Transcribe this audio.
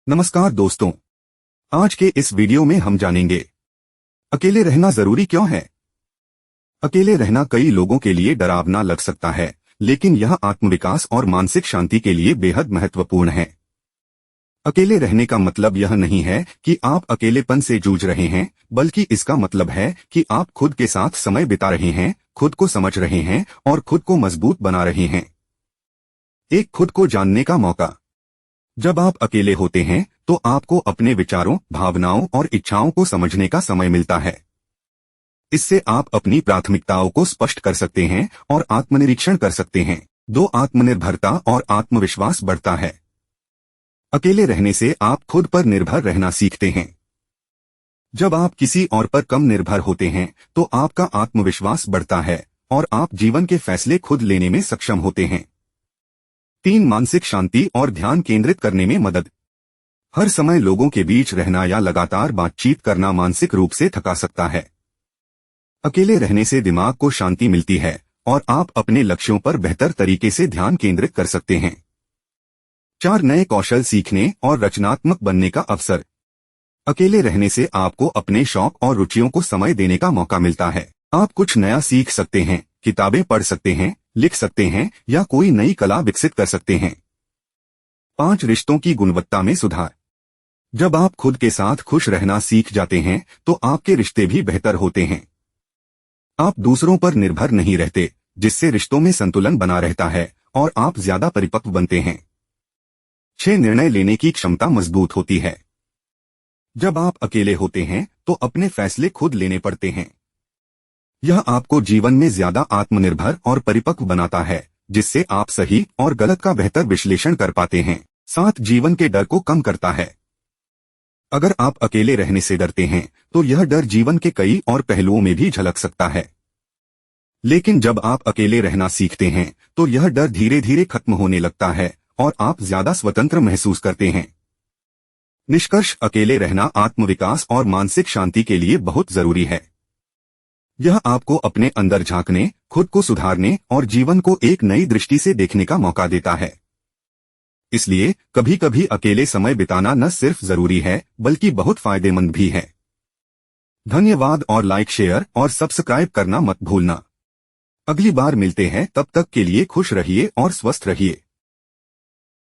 नमस्कार दोस्तों, आज के इस वीडियो में हम जानेंगे अकेले रहना जरूरी क्यों है। अकेले रहना कई लोगों के लिए डरावना लग सकता है, लेकिन यह आत्मविकास और मानसिक शांति के लिए बेहद महत्वपूर्ण है। अकेले रहने का मतलब यह नहीं है कि आप अकेलेपन से जूझ रहे हैं, बल्कि इसका मतलब है कि आप खुद के साथ समय बिता रहे हैं, खुद को समझ रहे हैं और खुद को मजबूत बना रहे हैं। एक खुद को जानने का मौका। जब आप अकेले होते हैं तो आपको अपने विचारों, भावनाओं और इच्छाओं को समझने का समय मिलता है। इससे आप अपनी प्राथमिकताओं को स्पष्ट कर सकते हैं और आत्मनिरीक्षण कर सकते हैं। आत्मनिर्भरता और आत्मविश्वास बढ़ता है। अकेले रहने से आप खुद पर निर्भर रहना सीखते हैं। जब आप किसी और पर कम निर्भर होते हैं तो आपका आत्मविश्वास बढ़ता है और आप जीवन के फैसले खुद लेने में सक्षम होते हैं। 3. मानसिक शांति और ध्यान केंद्रित करने में मदद। हर समय लोगों के बीच रहना या लगातार बातचीत करना मानसिक रूप से थका सकता है। अकेले रहने से दिमाग को शांति मिलती है और आप अपने लक्ष्यों पर बेहतर तरीके से ध्यान केंद्रित कर सकते हैं। 4. नए कौशल सीखने और रचनात्मक बनने का अवसर। अकेले रहने से आपको अपने शौक और रुचियों को समय देने का मौका मिलता है। आप कुछ नया सीख सकते हैं, किताबें पढ़ सकते हैं, लिख सकते हैं या कोई नई कला विकसित कर सकते हैं। 5. रिश्तों की गुणवत्ता में सुधार। जब आप खुद के साथ खुश रहना सीख जाते हैं तो आपके रिश्ते भी बेहतर होते हैं। आप दूसरों पर निर्भर नहीं रहते, जिससे रिश्तों में संतुलन बना रहता है और आप ज्यादा परिपक्व बनते हैं। 6. निर्णय लेने की क्षमता मजबूत होती है। जब आप अकेले होते हैं तो अपने फैसले खुद लेने पड़ते हैं। यह आपको जीवन में ज्यादा आत्मनिर्भर और परिपक्व बनाता है, जिससे आप सही और गलत का बेहतर विश्लेषण कर पाते हैं। 7. जीवन के डर को कम करता है। अगर आप अकेले रहने से डरते हैं तो यह डर जीवन के कई और पहलुओं में भी झलक सकता है। लेकिन जब आप अकेले रहना सीखते हैं तो यह डर धीरे धीरे खत्म होने लगता है और आप ज्यादा स्वतंत्र महसूस करते हैं। निष्कर्ष, अकेले रहना आत्मविकास और मानसिक शांति के लिए बहुत जरूरी है। यह आपको अपने अंदर झांकने, खुद को सुधारने और जीवन को एक नई दृष्टि से देखने का मौका देता है। इसलिए कभी कभी अकेले समय बिताना न सिर्फ जरूरी है बल्कि बहुत फायदेमंद भी है। धन्यवाद और लाइक, शेयर और सब्सक्राइब करना मत भूलना। अगली बार मिलते हैं, तब तक के लिए खुश रहिए और स्वस्थ रहिए।